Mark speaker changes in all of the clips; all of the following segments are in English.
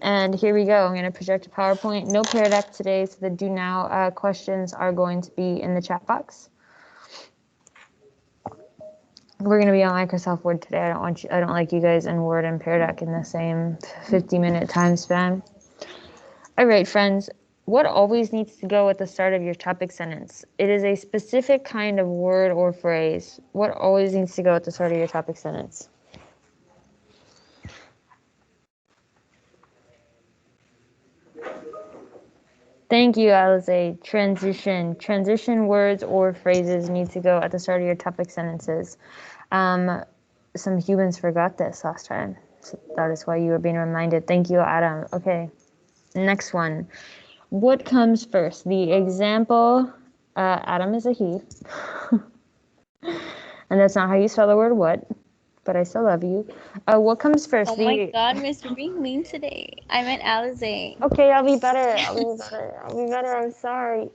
Speaker 1: And here we go. I'm going to project a PowerPoint. No Pear Deck today, so the do now questions are going to be in the chat box. We're going to be on Microsoft Word today. I don't like you guys in Word and Pear Deck in the same 50-minute time span. All right, friends. What always needs to go at the start of your topic sentence? It is a specific kind of word or phrase. What always needs to go at the start of your topic sentence? Thank you, Alize. Transition. Transition words or phrases need to go at the start of your topic sentences. Some humans forgot this last time. So that is why you were being reminded. Thank you, Adam. Okay, next one. What comes first? The example, Adam is a he. And that's not how you spell the word what, but I still love you. What comes first?
Speaker 2: Oh my God, Miss, you're being mean today. I meant Alize.
Speaker 1: Okay, I'll be better. I'm sorry.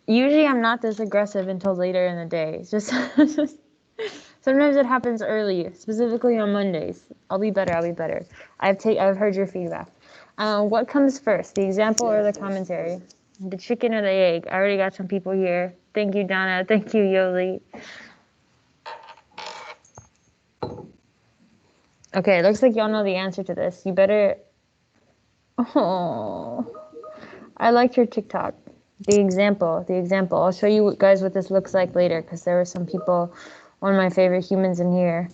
Speaker 1: Usually I'm not this aggressive until later in the day. It's just sometimes it happens early, specifically on Mondays. I'll be better. I've heard your feedback. What comes first, the example or the commentary? The chicken or the egg? I already got some people here. Thank you, Donna. Thank you, Yoli. Okay, looks like y'all know the answer to this. You better... Oh, I liked your TikTok. The example. I'll show you guys what this looks like later because there were some people, one of my favorite humans in here,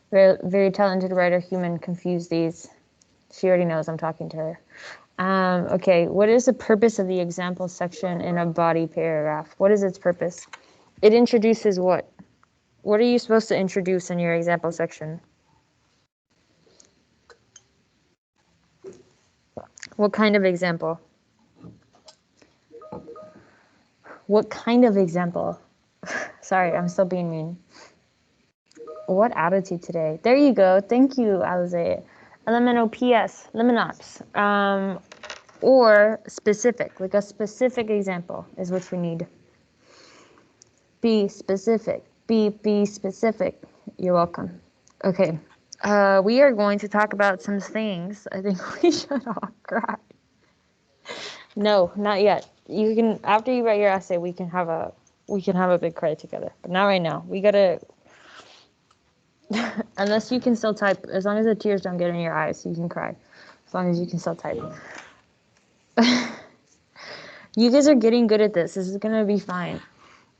Speaker 1: very, very talented writer human, confused these. She already knows I'm talking to her. Okay, what is the purpose of the example section in a body paragraph? What is its purpose? It introduces what? What are you supposed to introduce in your example section? What kind of example? What kind of example? Sorry, I'm still being mean. What attitude today? There you go. Thank you, Alize. LMNOPS, liminops. Or specific, like a specific example is what we need. Be specific. Be specific. You're welcome. Okay. We are going to talk about some things. I think we should all cry. No, not yet. You can, after you write your essay, we can have a big cry together. But not right now. We gotta, unless you can still type, as long as the tears don't get in your eyes, you can cry. As long as you can still type. You guys are getting good at this. This is gonna be fine.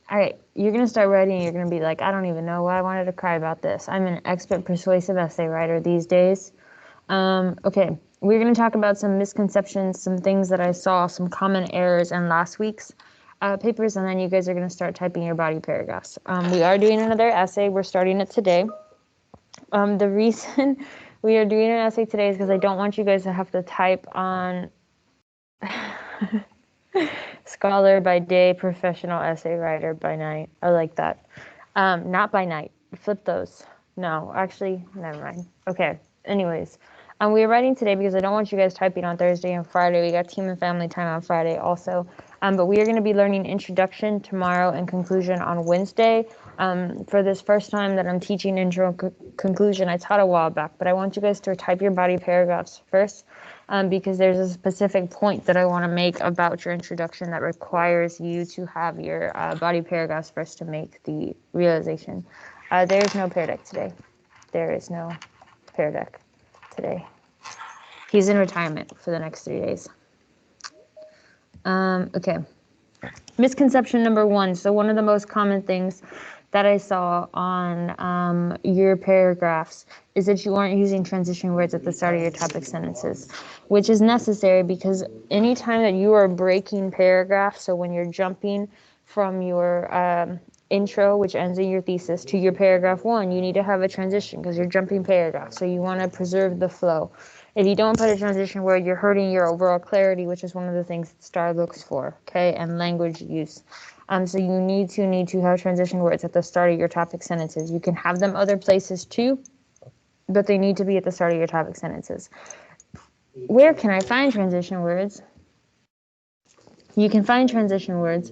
Speaker 1: All right, you're gonna start writing and you're gonna be like, I don't even know why I wanted to cry about this. I'm an expert persuasive essay writer these days. Okay, we're gonna talk about some misconceptions, some things that I saw, some common errors in last week's papers, and then you guys are gonna start typing your body paragraphs. We are doing another essay. We're starting it today. The reason we are doing an essay today is because I don't want you guys to have to type on scholar by day, professional essay writer by night. I like that. Not by night. Flip those. No, actually, never mind. Okay. Anyways, we are writing today because I don't want you guys typing on Thursday and Friday. We got team and family time on Friday also. But we are going to be learning introduction tomorrow and conclusion on Wednesday. For this first time that I'm teaching intro and conclusion, I taught a while back, but I want you guys to type your body paragraphs first. Because there's a specific point that I want to make about your introduction that requires you to have your body paragraphs first to make the realization. There is no Pear Deck today. There is no Pear Deck today. He's in retirement for the next 3 days. Okay. Misconception number 1. So one of the most common things that I saw on your paragraphs is that you aren't using transition words at the start of your topic sentences, which is necessary because anytime that you are breaking paragraphs, so when you're jumping from your intro, which ends in your thesis, to your paragraph 1, you need to have a transition because you're jumping paragraphs, so you want to preserve the flow. If you don't put a transition word, you're hurting your overall clarity, which is one of the things that STAR looks for, okay, and language use. So you need to have transition words at the start of your topic sentences. You can have them other places too, but they need to be at the start of your topic sentences. Where can I find transition words? You can find transition words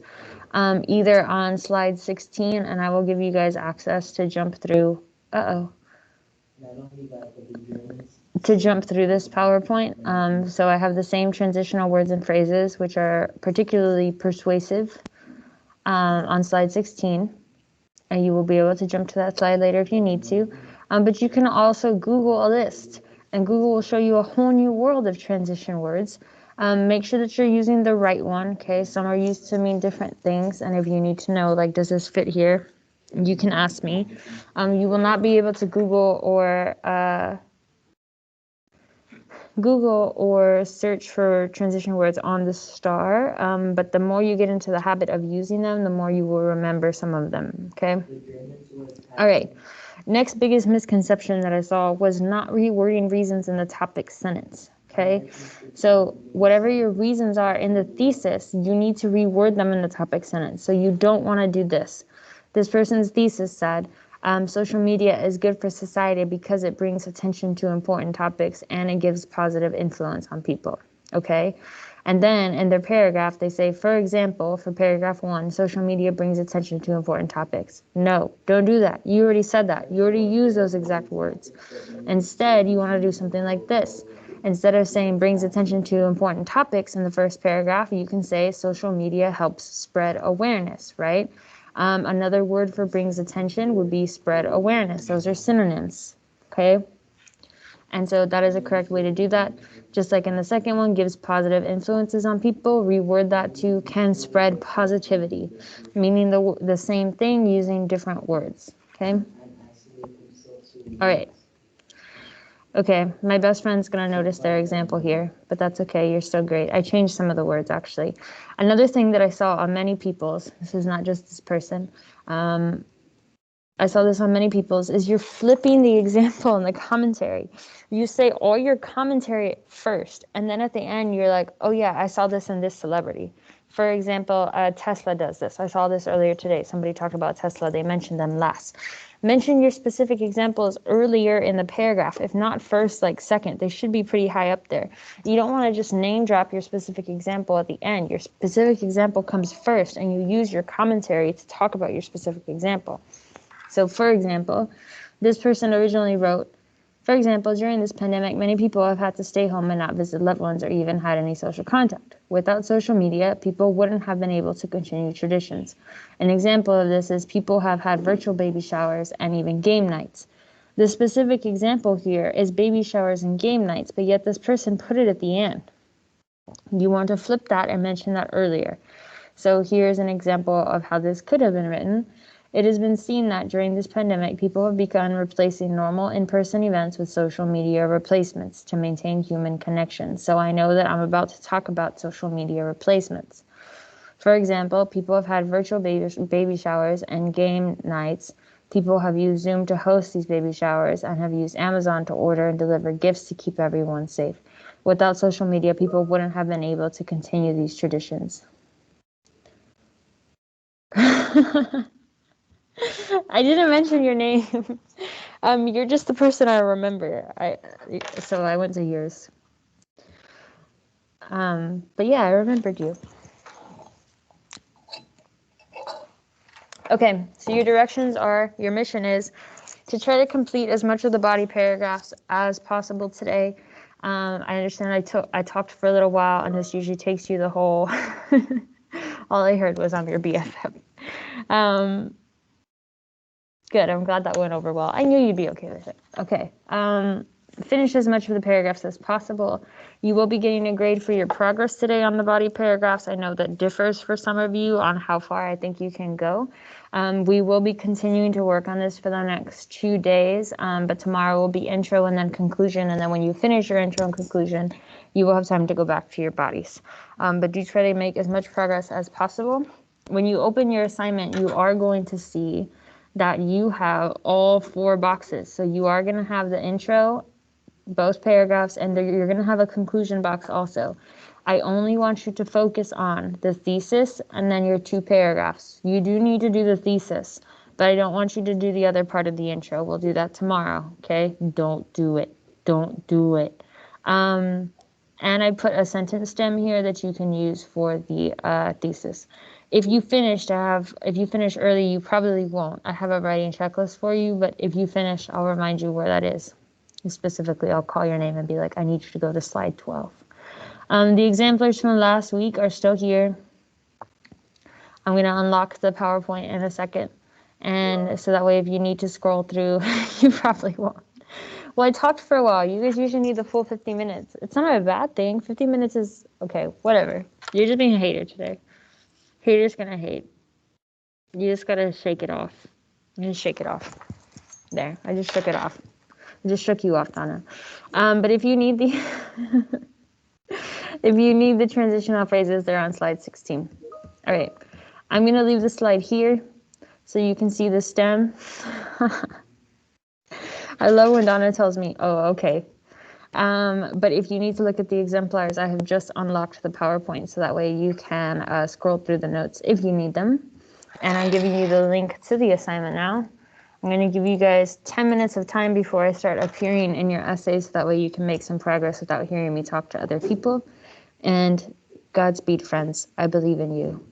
Speaker 1: either on slide 16, and I will give you guys access to jump through. to jump through this PowerPoint. So I have the same transitional words and phrases, which are particularly persuasive, on slide 16. And you will be able to jump to that slide later if you need to. But you can also Google a list, and Google will show you a whole new world of transition words. Make sure that you're using the right one, okay? Some are used to mean different things, and if you need to know, like, does this fit here? You can ask me. You will not be able to Google or search for transition words on the star, but the more you get into the habit of using them, the more you will remember some of them, okay? All right. Next biggest misconception that I saw was not rewording reasons in the topic sentence, okay? So whatever your reasons are in the thesis, you need to reword them in the topic sentence. So you don't want to do this. This person's thesis said, social media is good for society because it brings attention to important topics and it gives positive influence on people, okay? And then in their paragraph, they say, for example, for paragraph 1, social media brings attention to important topics. No, don't do that. You already said that. You already used those exact words. Instead, you want to do something like this. Instead of saying brings attention to important topics in the first paragraph, you can say social media helps spread awareness, right? Another word for brings attention would be spread awareness. Those are synonyms, okay? And so that is a correct way to do that. Just like in the second one, gives positive influences on people, reword that to can spread positivity, meaning the same thing using different words, okay? All right. Okay, my best friend's gonna notice their example here, but that's okay, you're still great. I changed some of the words actually. Another thing that I saw on many people's, this is not just this person, I saw this on many people's, is you're flipping the example in the commentary. You say all your commentary first, and then at the end you're like, oh yeah, I saw this in this celebrity. For example, Tesla does this. I saw this earlier today. Somebody talked about Tesla. They mentioned them last. Mention your specific examples earlier in the paragraph. If not first, like second. They should be pretty high up there. You don't want to just name drop your specific example at the end. Your specific example comes first, and you use your commentary to talk about your specific example. So, for example, this person originally wrote, for example, during this pandemic, many people have had to stay home and not visit loved ones or even had any social contact. Without social media, people wouldn't have been able to continue traditions. An example of this is people have had virtual baby showers and even game nights. The specific example here is baby showers and game nights, but yet this person put it at the end. You want to flip that and mention that earlier. So here's an example of how this could have been written. It has been seen that during this pandemic, people have begun replacing normal in-person events with social media replacements to maintain human connection. So I know that I'm about to talk about social media replacements. For example, people have had virtual baby showers and game nights. People have used Zoom to host these baby showers and have used Amazon to order and deliver gifts to keep everyone safe. Without social media, people wouldn't have been able to continue these traditions. I didn't mention your name. You're just the person I remember. So I went to yours. But yeah, I remembered you. Okay, so your directions are, your mission is to try to complete as much of the body paragraphs as possible today. I understand I talked for a little while, and this usually takes you the whole. All I heard was I'm your BFF. Good, I'm glad that went over well. I knew you'd be okay with it. Okay, finish as much of the paragraphs as possible. You will be getting a grade for your progress today on the body paragraphs. I know that differs for some of you on how far I think you can go. We will be continuing to work on this for the next 2 days, but tomorrow will be intro and then conclusion, and then when you finish your intro and conclusion, you will have time to go back to your bodies. But do try to make as much progress as possible. When you open your assignment, you are going to see that you have all 4 boxes. So you are going to have the intro, both paragraphs, and you're going to have a conclusion box also. I only want you to focus on the thesis and then your 2 paragraphs. You do need to do the thesis, but I don't want you to do the other part of the intro. We'll do that tomorrow, okay? Don't do it. Don't do it. And I put a sentence stem here that you can use for the thesis. If you finish early, you probably won't. I have a writing checklist for you, but if you finish, I'll remind you where that is. Specifically, I'll call your name and be like, I need you to go to slide 12. The exemplars from last week are still here. I'm going to unlock the PowerPoint in a second. And so that way, if you need to scroll through, you probably won't. Well, I talked for a while. You guys usually need the full 50 minutes. It's not a bad thing. 50 minutes is okay, whatever. You're just being a hater today. Haters gonna hate. You just gotta shake it off. Just shake it off. There, I just shook it off. I just shook you off, Donna. But if you need the if you need the transitional phrases, they're on slide 16. All right, I'm gonna leave the slide here so you can see the stem. I love when Donna tells me, "Oh, okay." But if you need to look at the exemplars, I have just unlocked the PowerPoint so that way you can scroll through the notes if you need them. And I'm giving you the link to the assignment now. I'm going to give you guys 10 minutes of time before I start appearing in your essays so that way you can make some progress without hearing me talk to other people. And Godspeed, friends. I believe in you.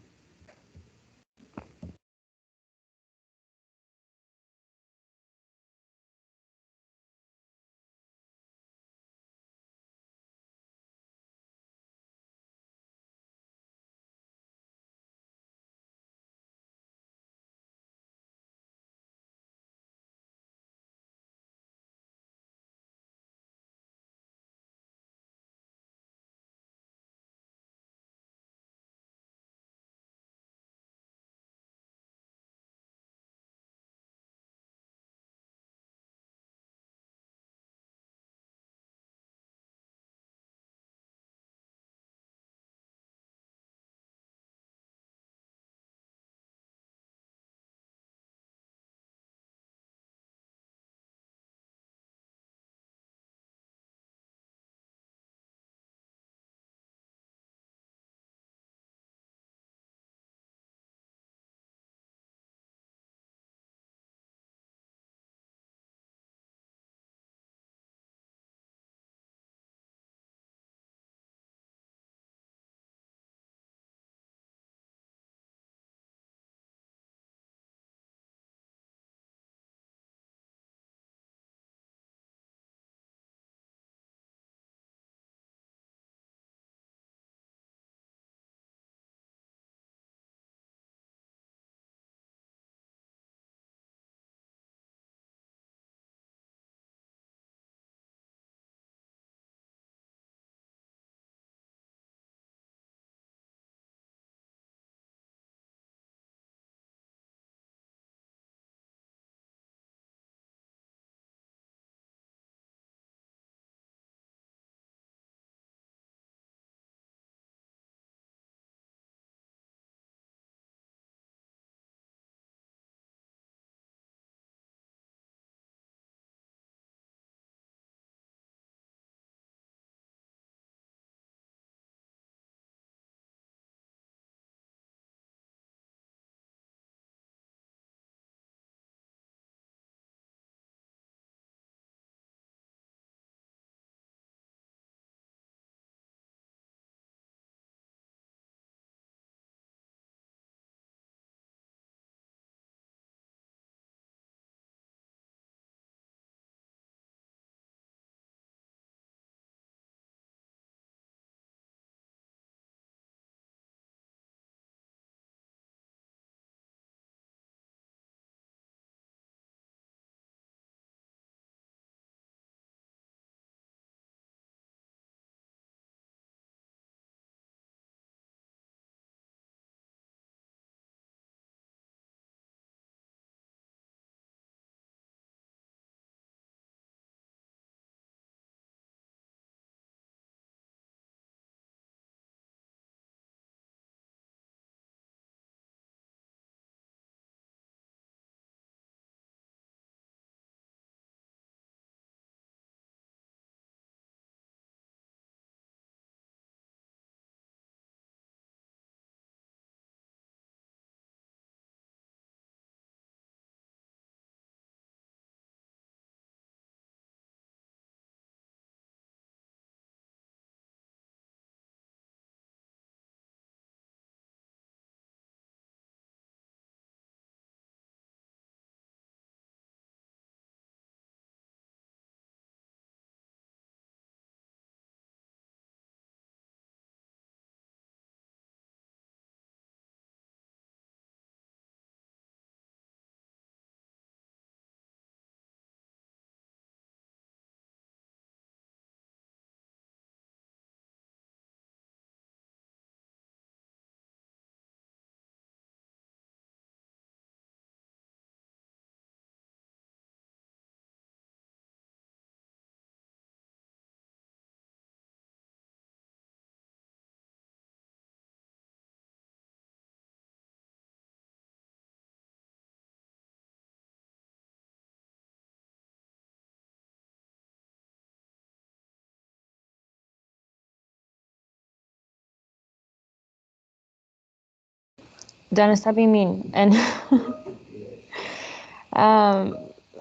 Speaker 1: Donna, stop being mean. And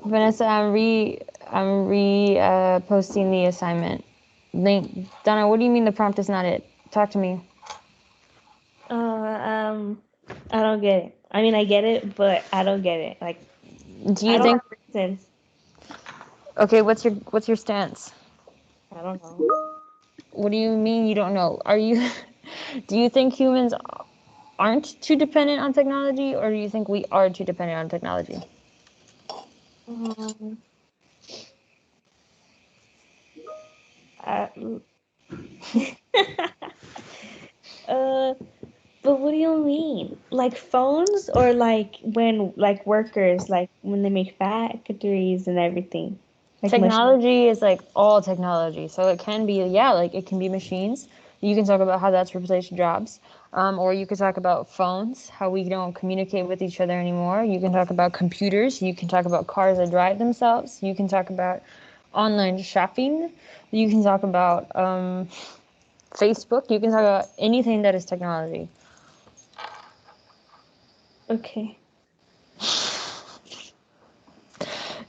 Speaker 1: Vanessa, I'm posting the assignment link. Donna, what do you mean the prompt is not it? Talk to me.
Speaker 3: I don't get it. I mean, I get it, but I don't get it. Like,
Speaker 1: Do
Speaker 3: I
Speaker 1: you
Speaker 3: don't
Speaker 1: think?
Speaker 3: understand.
Speaker 1: Okay, what's your stance?
Speaker 3: I don't know.
Speaker 1: What do you mean you don't know? Are you? Do you think humans aren't too dependent on technology, or do you think we are too dependent on technology?
Speaker 3: Um, I, uh, but what do you mean? Like phones, or like when like workers, like when they make factories and everything, like machines.
Speaker 1: Technology is like all technology. So it can be, yeah, like it can be machines. You can talk about how that's replaced jobs. Or you could talk about phones, how we don't communicate with each other anymore. You can talk about computers. You can talk about cars that drive themselves. You can talk about online shopping. You can talk about Facebook. You can talk about anything that is technology.
Speaker 3: Okay.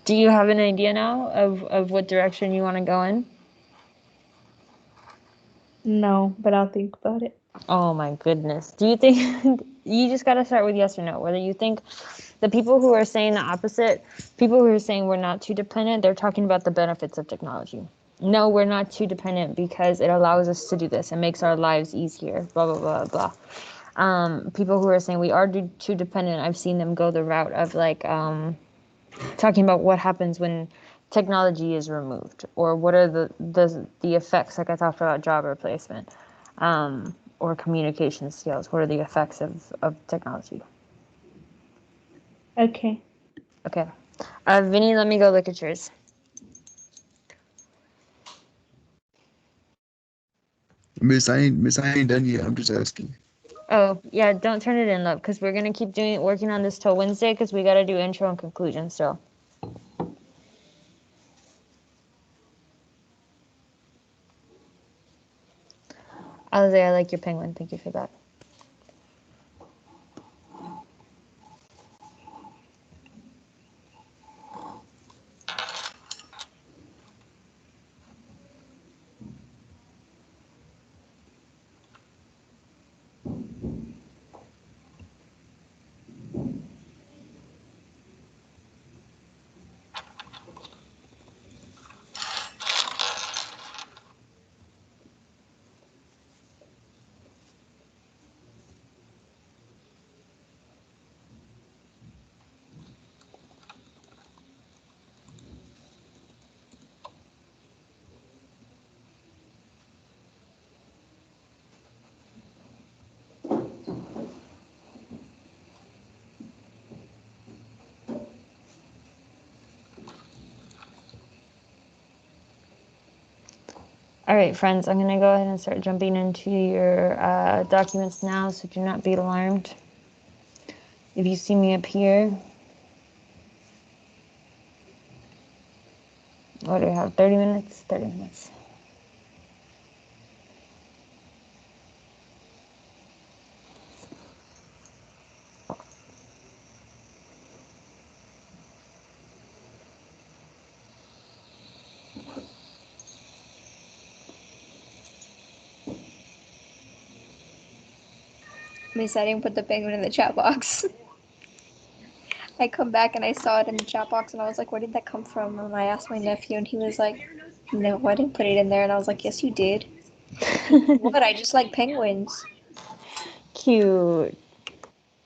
Speaker 1: Do you have an idea now of what direction you want to go in?
Speaker 3: No, but I'll think about it.
Speaker 1: Oh my goodness. Do you think you just got to start with yes or no? Whether you think the people who are saying the opposite, people who are saying we're not too dependent, they're talking about the benefits of technology. No, we're not too dependent because it allows us to do this. It makes our lives easier, blah, blah, blah, blah. People who are saying we are too dependent, I've seen them go the route of like talking about what happens when technology is removed or what are the effects, like I talked about job replacement. Or communication skills? What are the effects of technology?
Speaker 3: Okay.
Speaker 1: Okay. Vinny, let me go look at yours.
Speaker 4: Miss, I ain't done yet. I'm just asking.
Speaker 1: Oh, yeah, don't turn it in, love, because we're going to keep working on this till Wednesday because we got to do intro and conclusion still. Alize, I like your penguin. Thank you for that. All right, friends, I'm going to go ahead and start jumping into your documents now, so do not be alarmed. If you see me up here, what do I have, 30 minutes? 30 minutes.
Speaker 2: Miss, I didn't put the penguin in the chat box. I come back and I saw it in the chat box and I was like, where did that come from? And I asked my nephew and he was like, no, I didn't put it in there. And I was like, yes, you did. What? I just like penguins.
Speaker 1: Cute.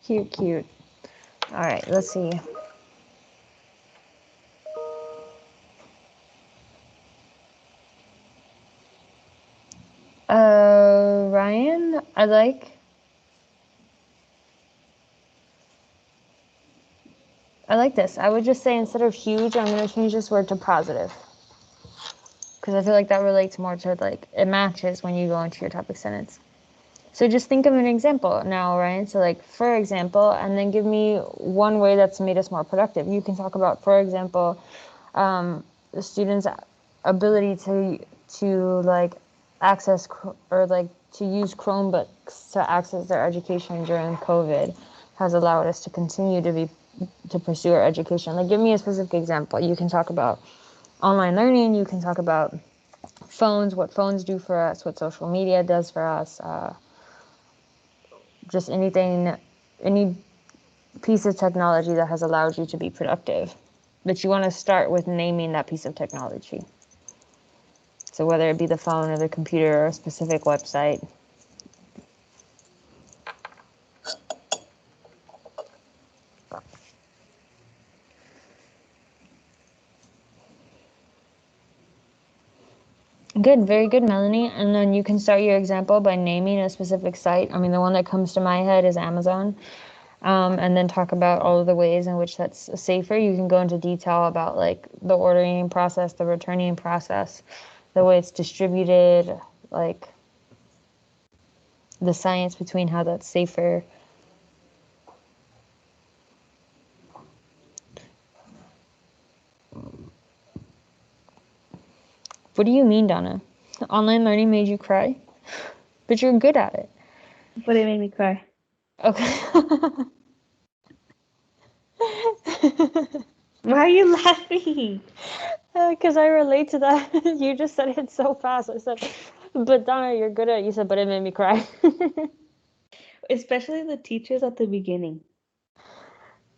Speaker 1: Cute, cute. All right, let's see. Ryan, I like this. I would just say instead of huge, I'm going to change this word to positive. Because I feel like that relates more to like, it matches when you go into your topic sentence. So just think of an example now, Ryan. So like, for example, and then give me one way that's made us more productive. You can talk about, for example, the students' ability to like access or like to use Chromebooks to access their education during COVID. has allowed us to continue to pursue our education. Like, give me a specific example. You can talk about online learning. You can talk about phones, what phones do for us, what social media does for us, just anything, any piece of technology that has allowed you to be productive. But you want to start with naming that piece of technology. So whether it be the phone or the computer or a specific website. Good, very good, Melanie. And then you can start your example by naming a specific site. I mean, the one that comes to my head is Amazon. And then talk about all of the ways in which that's safer. You can go into detail about like the ordering process, the returning process, the way it's distributed, like the science between how that's safer. What do you mean, Donna? Online learning made you cry? But you're good at it.
Speaker 3: But it made me cry.
Speaker 1: Okay.
Speaker 3: Why are you laughing?
Speaker 1: Because I relate to that. You just said it so fast. I said, but Donna, you're good at it. You said, but it made me cry.
Speaker 3: Especially the teachers at the beginning.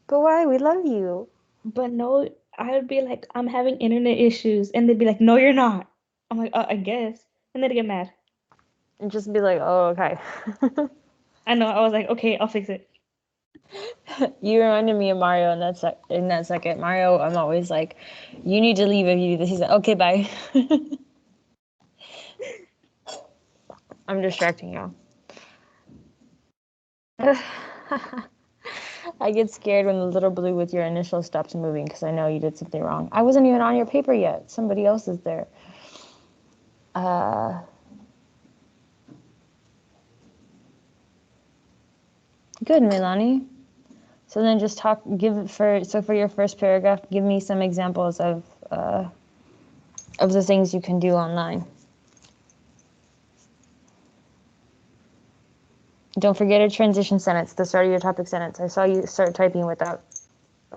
Speaker 1: But why? We love you.
Speaker 3: But no, I would be like, I'm having internet issues. And they'd be like, no, you're not. I'm like, I guess. And they'd get mad.
Speaker 1: And just be like, oh, okay.
Speaker 3: I know. I was like, okay, I'll fix it.
Speaker 1: You reminded me of Mario in that second. Mario, I'm always like, you need to leave if you do this. He's like, okay, bye. I'm distracting y'all. I get scared when the little blue with your initial stops moving because I know you did something wrong. I wasn't even on your paper yet. Somebody else is there. Good, Milani. So then just for your first paragraph, give me some examples of the things you can do online. Don't forget a transition sentence, the start of your topic sentence. I saw you start typing without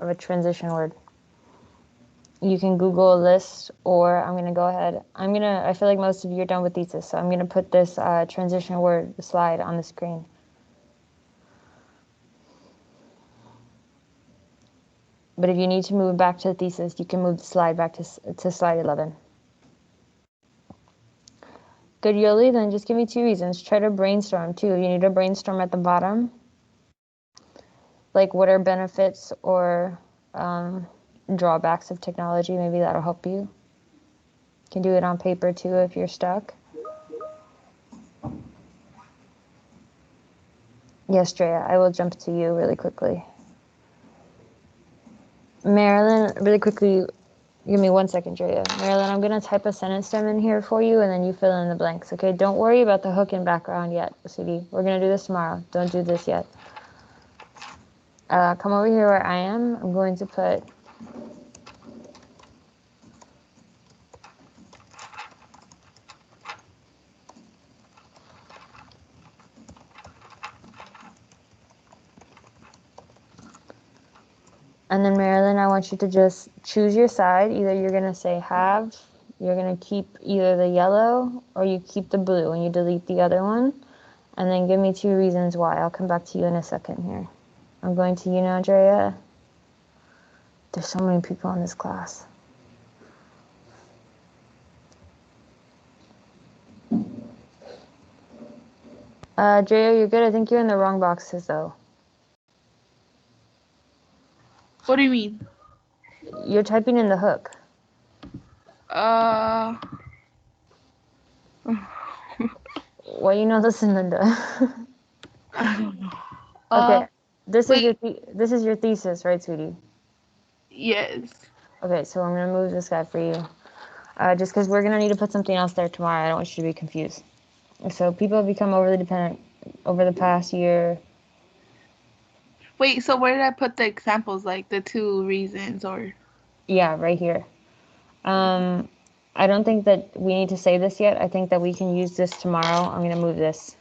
Speaker 1: a transition word. You can Google a list, or I'm gonna go ahead. I feel like most of you are done with thesis, so I'm gonna put this transition word slide on the screen. But if you need to move back to the thesis, you can move the slide back to slide 11. Good, Yoli, then just give me 2 reasons. Try to brainstorm too. You need to brainstorm at the bottom. Like, what are benefits or drawbacks of technology? Maybe that'll help you. You can do it on paper too if you're stuck. Yes, Drea, I will jump to you really quickly. Marilyn, really quickly, give me 1 second, Drea. Marilyn, I'm going to type a sentence stem in here for you, and then you fill in the blanks, okay? Don't worry about the hook and background yet, sweetie. We're going to do this tomorrow. Don't do this yet. Come over here where I am. I'm going to put and then Marilyn, I want you to just choose your side. Either you're going to say have, you're going to keep either the yellow or you keep the blue and you delete the other one. And then give me 2 reasons why. I'll come back to you in a second here. I'm going to you now, Drea. There's so many people in this class. Drea, you're good. I think you're in the wrong boxes, though.
Speaker 4: What do you mean?
Speaker 1: You're typing in the hook. Why you not listening, Linda?
Speaker 4: I don't know.
Speaker 1: Okay, this
Speaker 4: wait.
Speaker 1: is your thesis, right, sweetie?
Speaker 4: Yes.
Speaker 1: Okay, so I'm gonna move this guy for you. Just because we're gonna need to put something else there tomorrow. I don't want you to be confused. So people have become overly dependent over the past year.
Speaker 4: Wait, so where did I put the examples, like the 2 reasons or?
Speaker 1: Yeah, right here. I don't think that we need to say this yet. I think that we can use this tomorrow. I'm gonna move this.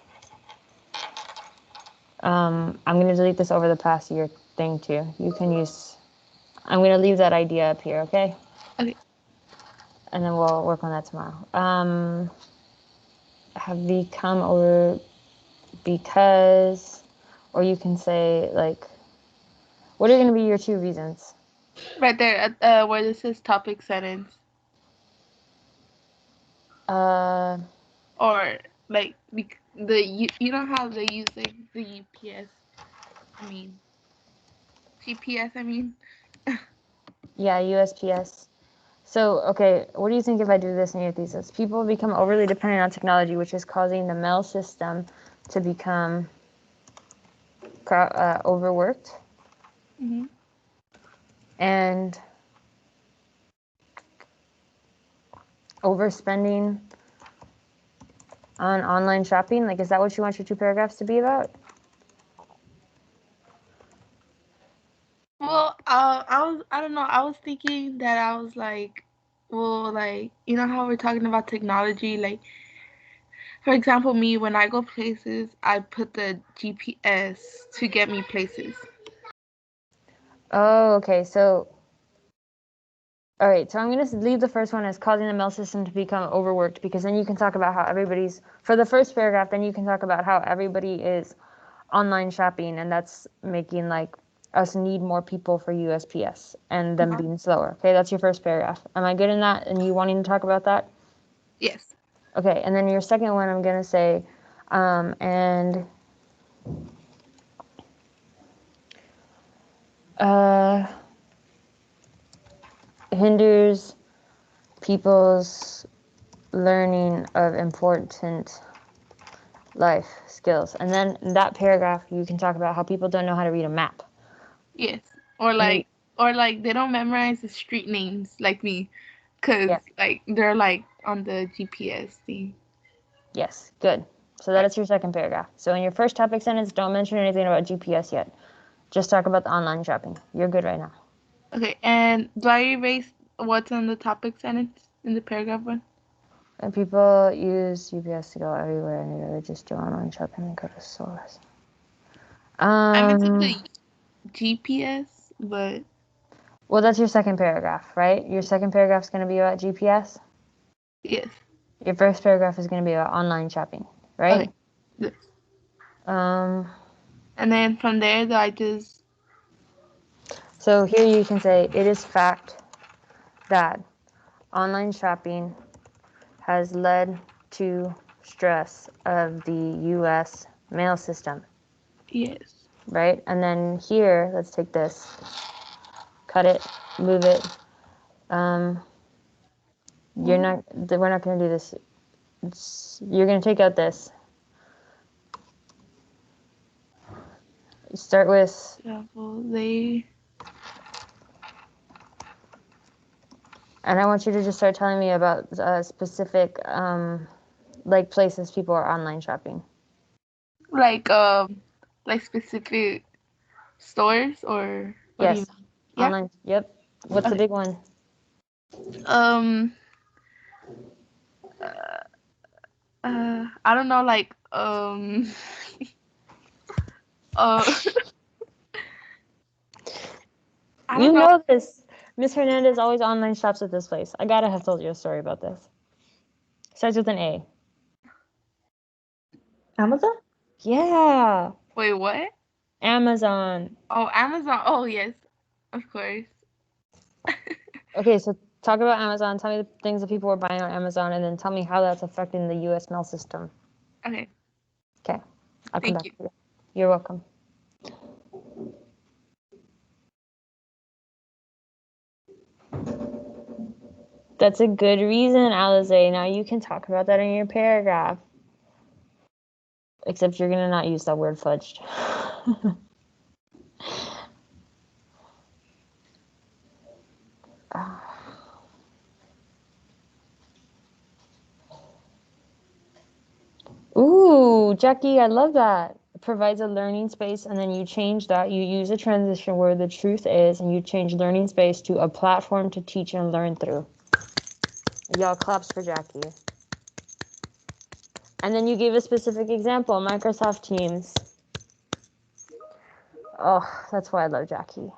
Speaker 1: I'm going to delete this over the past year thing too. You can use, I'm going to leave that idea up here, okay?
Speaker 4: Okay.
Speaker 1: And then we'll work on that tomorrow. Have become over because, or you can say like, what are going to be your 2 reasons?
Speaker 4: Right there, where this says topic sentence,
Speaker 1: Uh,
Speaker 4: or like you know how they use like the UPS, I mean GPS, I mean.
Speaker 1: yeah, USPS. So, okay, what do you think if I do this in your thesis? People become overly dependent on technology, which is causing the mail system to become overworked
Speaker 4: Mm-hmm.
Speaker 1: and overspending on online shopping. Like, is that what you want your 2 paragraphs to be about?
Speaker 4: Well, I don't know. I was thinking that I was like, well, like, you know how we're talking about technology? Like, for example, me, when I go places, I put the GPS to get me places.
Speaker 1: Oh, okay. So, all right. So I'm going to leave the first one as causing the mail system to become overworked, because then you can talk about how everybody's, for the first paragraph, then you can talk about how everybody is online shopping, and that's making like us need more people for USPS and them being slower. Okay, that's your first paragraph. Am I good in that? And you wanting to talk about that?
Speaker 4: Yes.
Speaker 1: Okay, and then your second one, I'm gonna say, and hinders people's learning of important life skills. And then in that paragraph, you can talk about how people don't know how to read a map.
Speaker 4: Yes. Or
Speaker 1: And
Speaker 4: like, or like they don't memorize the street names like me, cause
Speaker 1: yeah,
Speaker 4: like they're like on the GPS thing.
Speaker 1: yes, good. So that is your second paragraph. So in your first topic sentence, don't mention anything about GPS yet. Just talk about the online shopping. You're good right now.
Speaker 4: Okay. And do I erase what's on the topic sentence in the paragraph one?
Speaker 1: And people use GPS to go everywhere, and they just do online shopping and go to stores.
Speaker 4: I meant the GPS, but
Speaker 1: Well, that's your second paragraph, right? Your second paragraph is going to be about GPS.
Speaker 4: yes.
Speaker 1: Your first paragraph is going to be about online shopping, right?
Speaker 4: Okay. Yes.
Speaker 1: Um,
Speaker 4: And then from there, do I just
Speaker 1: so here you can say it is fact that online shopping has led to stress of the U.S. mail system,
Speaker 4: yes.
Speaker 1: right? And then here, let's take this, cut it, move it. You're not. We're not going to do this. You're going to take out this. Start with,
Speaker 4: Travel. They.
Speaker 1: and I want you to just start telling me about specific, like places people are online shopping.
Speaker 4: Like like specific stores or what do you
Speaker 1: Yes,
Speaker 4: mean? Yeah.
Speaker 1: online. Yep. What's the
Speaker 4: Okay.
Speaker 1: big one?
Speaker 4: Um. I don't know. Like uh. I
Speaker 1: You
Speaker 4: don't know.
Speaker 1: know this. Miss Hernandez always online shops at this place. I gotta have told you a story about this. Starts with an A.
Speaker 3: Amazon?
Speaker 1: Yeah,
Speaker 4: Wait, what?
Speaker 1: Amazon.
Speaker 4: Oh, Amazon. Oh, yes, of course.
Speaker 1: Okay, so talk about Amazon. Tell me the things that people are buying on Amazon, and then tell me how that's affecting the U.S. mail system.
Speaker 4: Okay.
Speaker 1: Okay, I'll come
Speaker 4: Thank
Speaker 1: back
Speaker 4: you.
Speaker 1: to you. You're welcome. That's a good reason, Alize. Now you can talk about that in your paragraph. Except you're gonna not use that word fudged. Ooh, Jackie, I love that. It provides a learning space, and then you change that. You use a transition where the truth is, and you change learning space to a platform to teach and learn through. Y'all claps for Jackie. And then you gave a specific example, Microsoft Teams. Oh, that's why I love Jackie.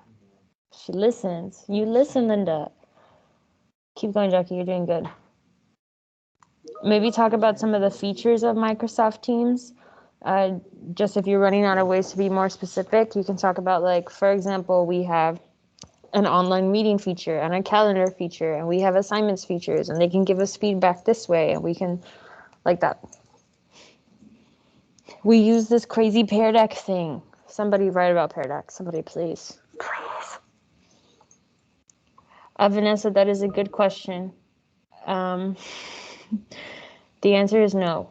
Speaker 1: She listens. You listen, Linda. Keep going, Jackie. You're doing good. Maybe talk about some of the features of Microsoft Teams. Just if you're running out of ways to be more specific, you can talk about, like, for example, we have an online meeting feature and a calendar feature, and we have assignments features, and they can give us feedback this way, and we can, like that. We use this crazy Pear Deck thing. Somebody write about Pear Deck. Somebody, please. Please. Vanessa, that is a good question. The answer is no.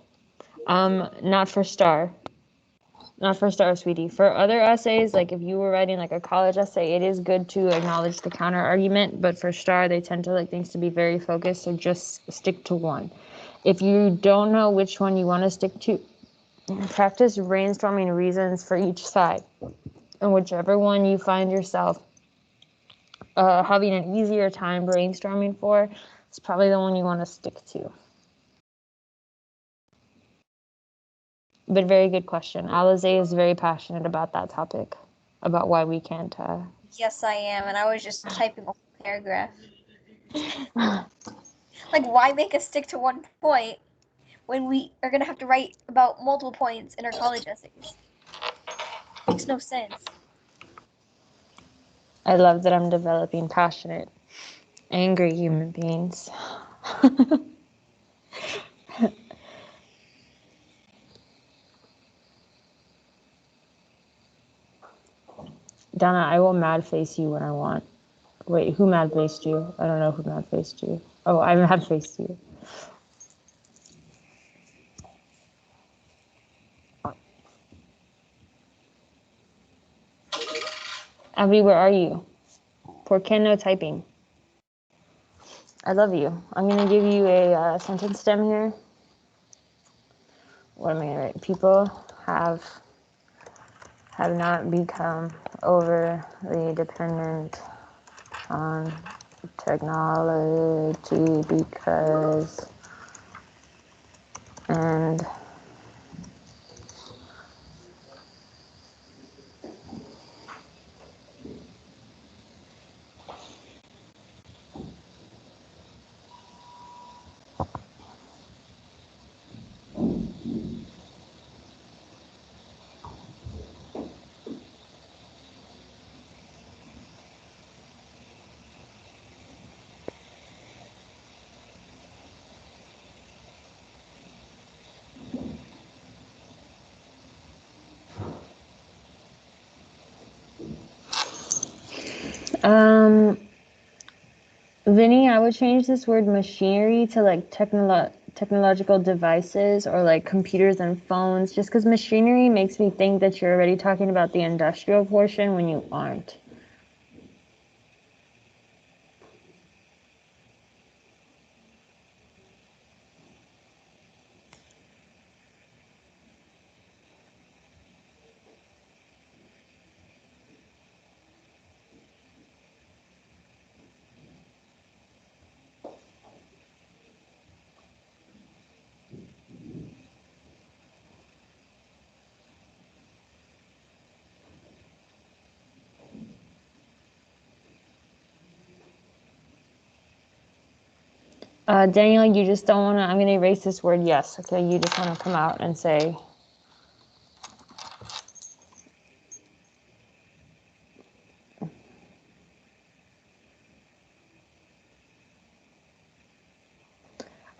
Speaker 1: Not for STAR. Not for STAR, sweetie. For other essays, like if you were writing like a college essay, it is good to acknowledge the counter argument. But for STAR, they tend to like things to be very focused, so just stick to one. If you don't know which one you want to stick to, practice brainstorming reasons for each side. And whichever one you find yourself having an easier time brainstorming for, it's probably the one you want to stick to. But very good question. Alize is very passionate about that topic, about why we can't.
Speaker 2: Yes, I am, and I was just typing a whole paragraph. Like, why make us stick to one point when we are gonna have to write about multiple points in our college essays? Makes no sense.
Speaker 1: I love that I'm developing passionate, angry human beings. Donna, I will mad face you when I want. Wait, who mad faced you? I don't know who mad faced you. Oh, I mad faced you. Abby, where are you? ¿Por qué no typing? I love you. I'm going to give you a sentence stem here. What am I going to write? People have not become overly dependent on technology because and Vinny, I would change this word machinery to like technological devices or like computers and phones, just because machinery makes me think that you're already talking about the industrial portion when you aren't. Daniel, you just don't want to, I'm going to erase this word yes, okay? You just want to come out and say,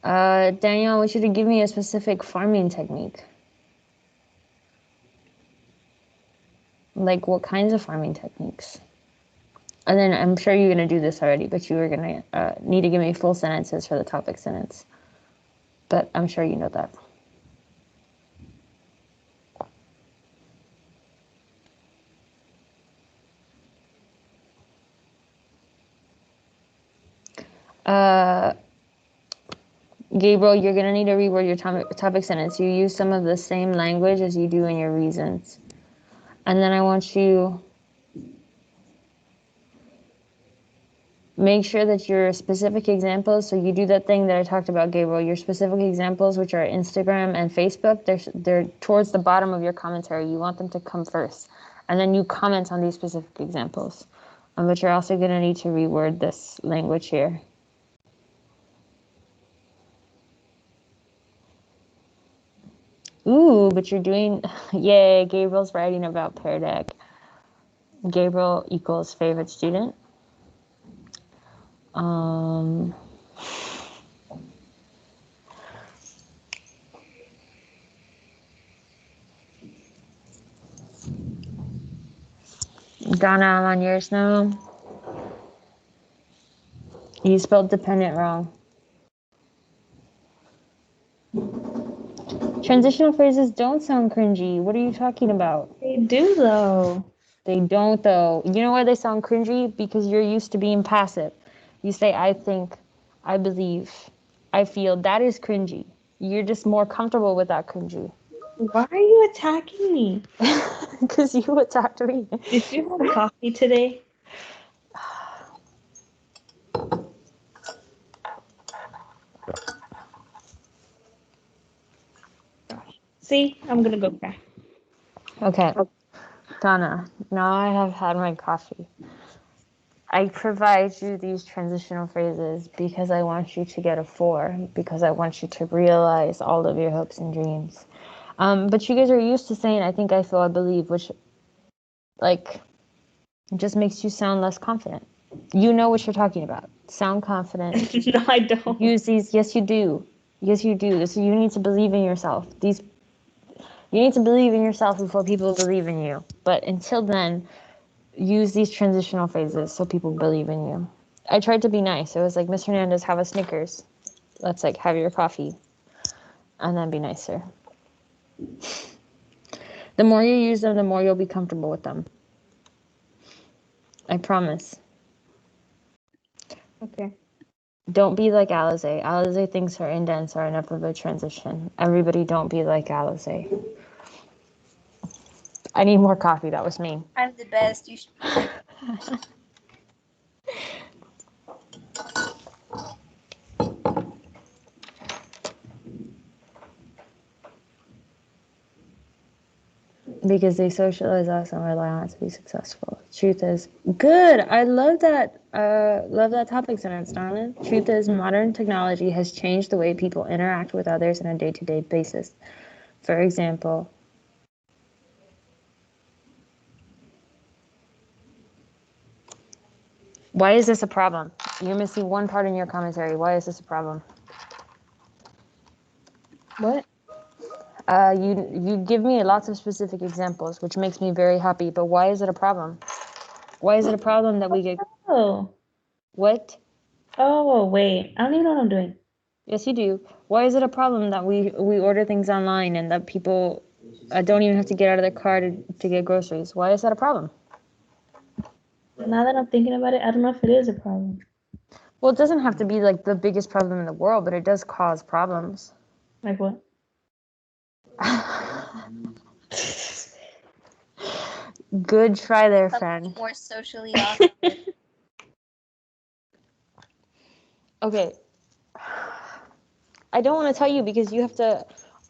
Speaker 1: Daniel, I want you to give me a specific farming technique. Like what kinds of farming techniques? And then I'm sure you're going to do this already, but you were going to need to give me full sentences for the topic sentence. But I'm sure you know that. Gabriel, you're going to need to reword your topic sentence. You use some of the same language as you do in your reasons. And then I want you make sure that your specific examples, so you do that thing that I talked about, Gabriel, your specific examples, which are Instagram and Facebook, they're towards the bottom of your commentary. You want them to come first. And then you comment on these specific examples. But you're also going to need to reword this language here. Ooh, but you're doing, yay, Gabriel's writing about Pear Deck. Gabriel equals favorite student. Donna, I'm on yours now. You spelled dependent wrong. Transitional phrases don't sound cringy. What are you talking about?
Speaker 3: They do though.
Speaker 1: They don't though. You know why they sound cringy? Because you're used to being passive. You say, I think, I believe, I feel. That is cringy. You're just more comfortable with that cringy.
Speaker 3: Why are you attacking me?
Speaker 1: Because you attacked me.
Speaker 3: Did you have coffee today? See, I'm gonna go cry.
Speaker 1: Okay, Donna, now I have had my coffee. I provide you these transitional phrases because I want you to get a 4, because I want you to realize all of your hopes and dreams. But you guys are used to saying, I think, I feel, I believe, which, like, just makes you sound less confident. You know what you're talking about. Sound confident.
Speaker 3: No, I don't.
Speaker 1: Use these. Yes, you do. Yes, you do. So you need to believe in yourself. You need to believe in yourself before people believe in you. But until then, use these transitional phrases so people believe in you. I tried to be nice. It was like, Miss Hernandez, have a Snickers. Let's like have your coffee. And then be nicer. The more you use them, the more you'll be comfortable with them. I promise.
Speaker 3: Okay.
Speaker 1: Don't be like Alize. Alize thinks her indents are enough of a transition. Everybody don't be like Alize. I need more coffee. That was mean.
Speaker 2: I'm the best. You should.
Speaker 1: Because they socialize us and rely on it to be successful. Truth is, good. I love that. Love that topic sentence, Donna. Truth is, modern technology has changed the way people interact with others on a day-to-day basis. For example, why is this a problem? You're missing one part in your commentary. Why is this a problem?
Speaker 3: What?
Speaker 1: You give me lots of specific examples, which makes me very happy. But why is it a problem? Why is it a problem that we get
Speaker 3: Oh.
Speaker 1: what?
Speaker 3: Oh, wait. I don't even know what I'm doing.
Speaker 1: Yes, you do. Why is it a problem that we order things online and that people don't even have to get out of their car to get groceries? Why is that a problem?
Speaker 3: Now that I'm thinking about it, I don't know if it is a problem.
Speaker 1: Well, it doesn't have to be like the biggest problem in the world, but it does cause problems.
Speaker 3: Like what?
Speaker 1: Good try there, friend.
Speaker 2: More socially awkward.
Speaker 1: Okay. I don't want to tell you because you have to.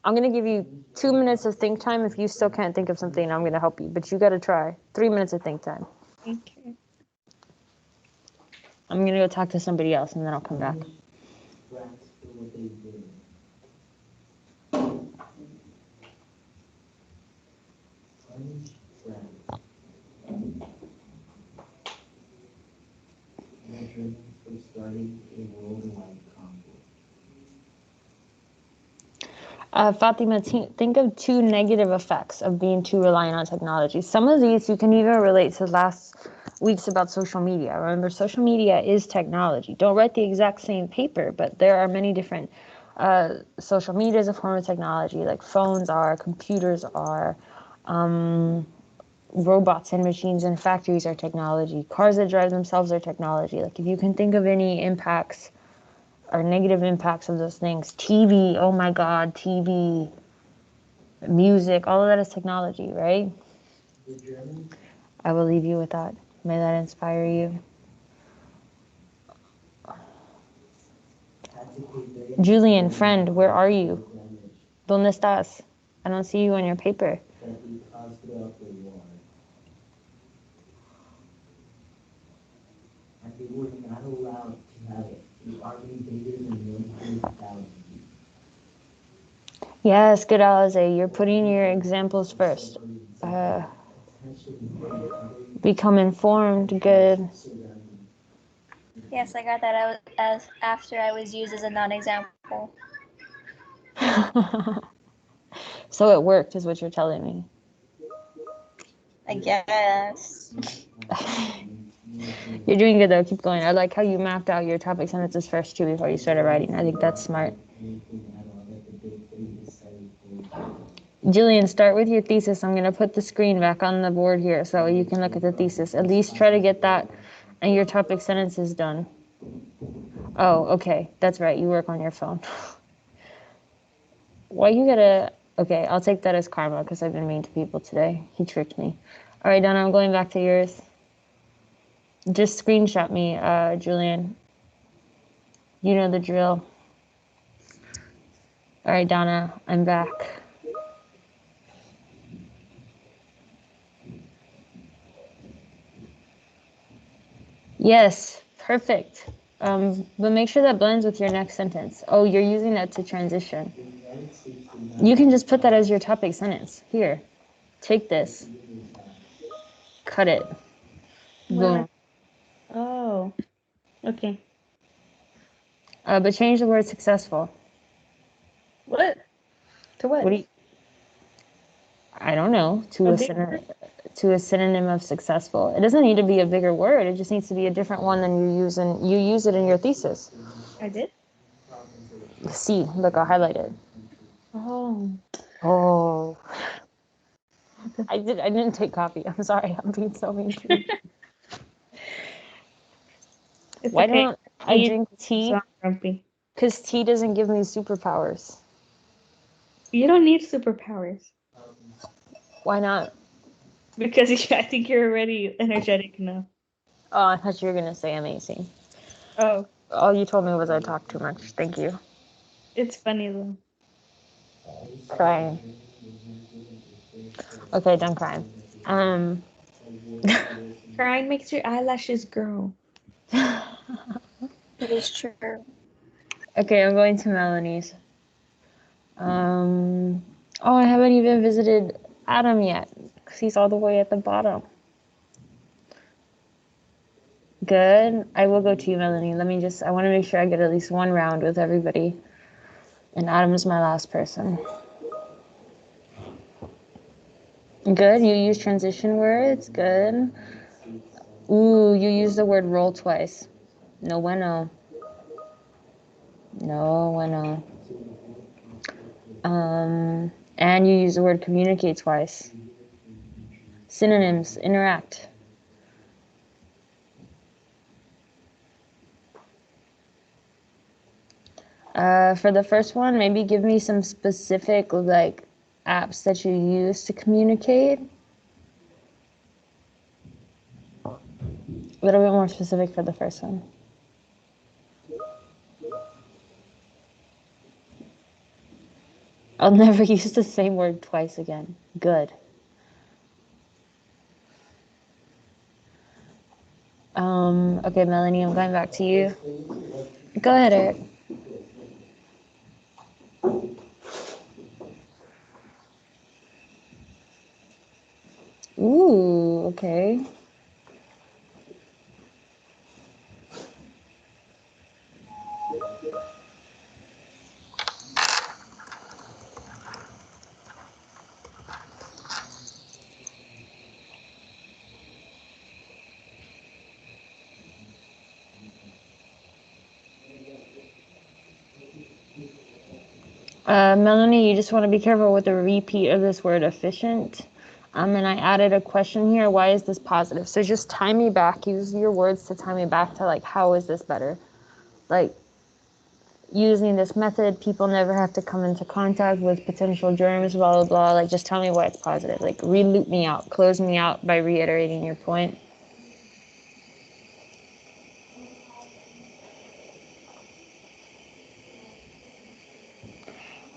Speaker 1: I'm going to give you 2 minutes of think time. If you still can't think of something, I'm going to help you. But you got to try. 3 minutes of think time.
Speaker 3: Okay.
Speaker 1: I'm going to go talk to somebody else and then I'll come back. Fatima, think of 2 negative effects of being too reliant on technology. Some of these you can even relate to last week's about social media. Remember, social media is technology. Don't write the exact same paper, but there are many different social media is a form of technology, like phones are, computers are, robots and machines and factories are technology. Cars that drive themselves are technology. Like if you can think of any impacts or negative impacts of those things. TV, oh my God, TV, music, all of that is technology, right? I will leave you with that. May that inspire you. Julian, friend, where are you? ¿Dónde estás? I don't see you on your paper. Yes, good, Alize. You're putting your examples first. Become informed. Good.
Speaker 2: Yes, I got that out as after I was used as a non-example.
Speaker 1: So it worked, is what you're telling me.
Speaker 2: I guess.
Speaker 1: You're doing good though. Keep going. I like how you mapped out your topic sentences first too before you started writing. I think that's smart. Jillian, start with your thesis. I'm going to put the screen back on the board here so you can look at the thesis. At least try to get that and your topic sentences done. Oh, okay. That's right. You work on your phone. Why you gotta... Okay, I'll take that as karma because I've been mean to people today. He tricked me. All right, Donna, I'm going back to yours. Just screenshot me, Julian. You know the drill. All right, Donna, I'm back. Yes, perfect. But make sure that blends with your next sentence. Oh, you're using that to transition. You can just put that as your topic sentence. Here, take this. Cut it. Boom.
Speaker 3: Oh, okay.
Speaker 1: But change the word successful.
Speaker 3: What? To what?
Speaker 1: What do you... I don't know. To a synonym of successful. It doesn't need to be a bigger word. It just needs to be a different one than you use it in your thesis.
Speaker 3: I did?
Speaker 1: See, look, I'll highlight it.
Speaker 3: Oh.
Speaker 1: Oh. I didn't take coffee. I'm sorry. I'm being so mean to you.
Speaker 3: It's
Speaker 1: Why
Speaker 3: okay.
Speaker 1: don't I drink tea?
Speaker 3: So I'm grumpy.
Speaker 1: Because tea doesn't give me superpowers.
Speaker 3: You don't need superpowers.
Speaker 1: Why not?
Speaker 3: Because I think you're already energetic enough.
Speaker 1: Oh, I thought you were going to say amazing.
Speaker 3: Oh.
Speaker 1: All you told me was I talked too much. Thank you.
Speaker 3: It's funny though.
Speaker 1: Crying. Okay, done crying.
Speaker 3: Crying makes your eyelashes grow.
Speaker 2: It is true.
Speaker 1: Okay, I'm going to Melanie's. Oh, I haven't even visited Adam yet because he's all the way at the bottom. Good. I will go to you, Melanie. I want to make sure I get at least one round with everybody. And Adam is my last person. Good. You use transition words. Good. Ooh, you use the word roll twice. No bueno. No bueno. And you use the word communicate twice. Synonyms, interact. For the first one, maybe give me some specific like apps that you use to communicate. A little bit more specific for the first one. I'll never use the same word twice again. Good. Okay, Melanie, I'm going back to you. Go ahead, Eric. Ooh, okay. Melanie, you just want to be careful with the repeat of this word efficient. And I added a question here. Why is this positive? So just tie me back. Use your words to tie me back to like, how is this better? Like, using this method, people never have to come into contact with potential germs, blah, blah, blah. Like, just tell me why it's positive. Like, re-loop me out. Close me out by reiterating your point.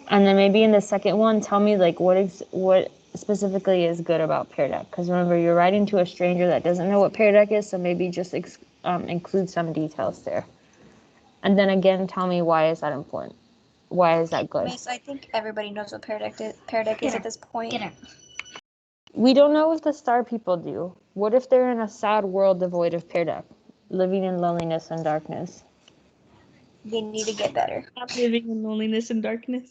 Speaker 1: And then maybe in the second one, tell me like what specifically is good about Pear Deck. Because remember, you're writing to a stranger that doesn't know what Pear Deck is, so maybe just include some details there. And then again, tell me, why is that important? Why is that good?
Speaker 2: Mace, I think everybody knows what Pear Deck is at this point.
Speaker 3: Get her.
Speaker 1: We don't know if the star people do. What if they're in a sad world devoid of Pear Deck, living in loneliness and darkness?
Speaker 2: They need to get better.
Speaker 3: I'm living in loneliness and darkness.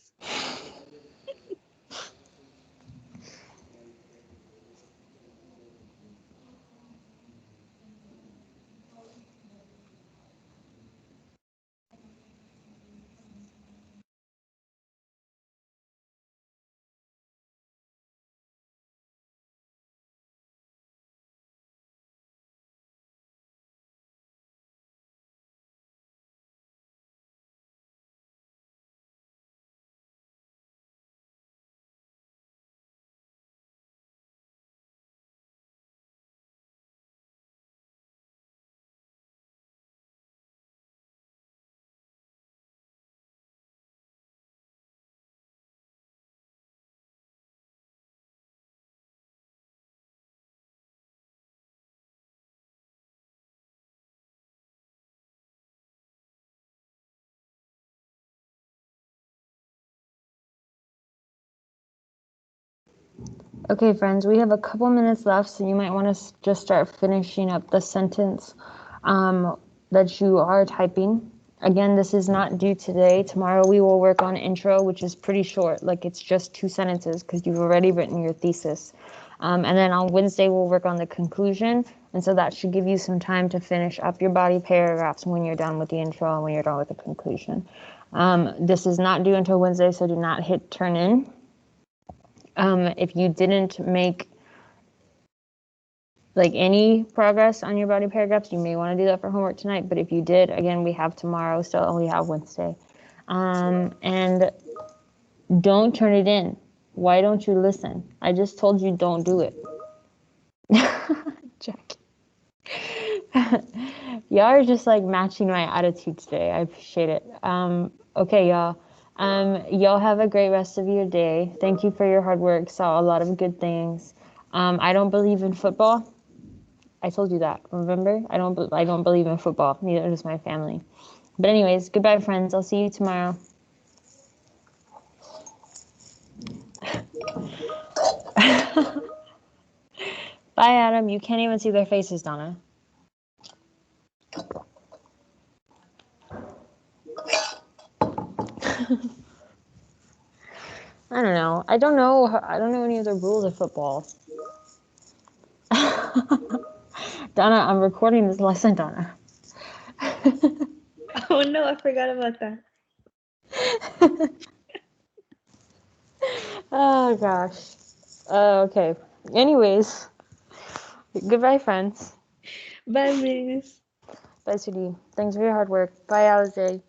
Speaker 1: Okay, friends, we have a couple minutes left, so you might want to just start finishing up the sentence that you are typing. Again, this is not due today. Tomorrow we will work on intro, which is pretty short. Like, it's just 2 sentences because you've already written your thesis. And then on Wednesday we'll work on the conclusion. And so that should give you some time to finish up your body paragraphs when you're done with the intro and when you're done with the conclusion. This is not due until Wednesday, so do not hit turn in. If you didn't make like any progress on your body paragraphs, you may want to do that for homework tonight. But if you did, again, we have tomorrow still, and we have Wednesday. And don't turn it in. Why don't you listen? I just told you don't do it. Jack. Y'all are just like matching my attitude today. I appreciate it. Okay, y'all. Y'all have a great rest of your day. Thank you for your hard work. Saw a lot of good things. I don't believe in football. I told you that. Remember? I don't believe in football. Neither does my family. But anyways, goodbye, friends. I'll see you tomorrow. Bye, Adam. You can't even see their faces, Donna. I don't know. I don't know any of the rules of football. Donna, I'm recording this lesson, Donna.
Speaker 3: Oh no, I forgot about that.
Speaker 1: Oh gosh. Okay. Anyways, goodbye, friends.
Speaker 3: Bye, Miss.
Speaker 1: Bye, sweetie. Thanks for your hard work. Bye, Alize.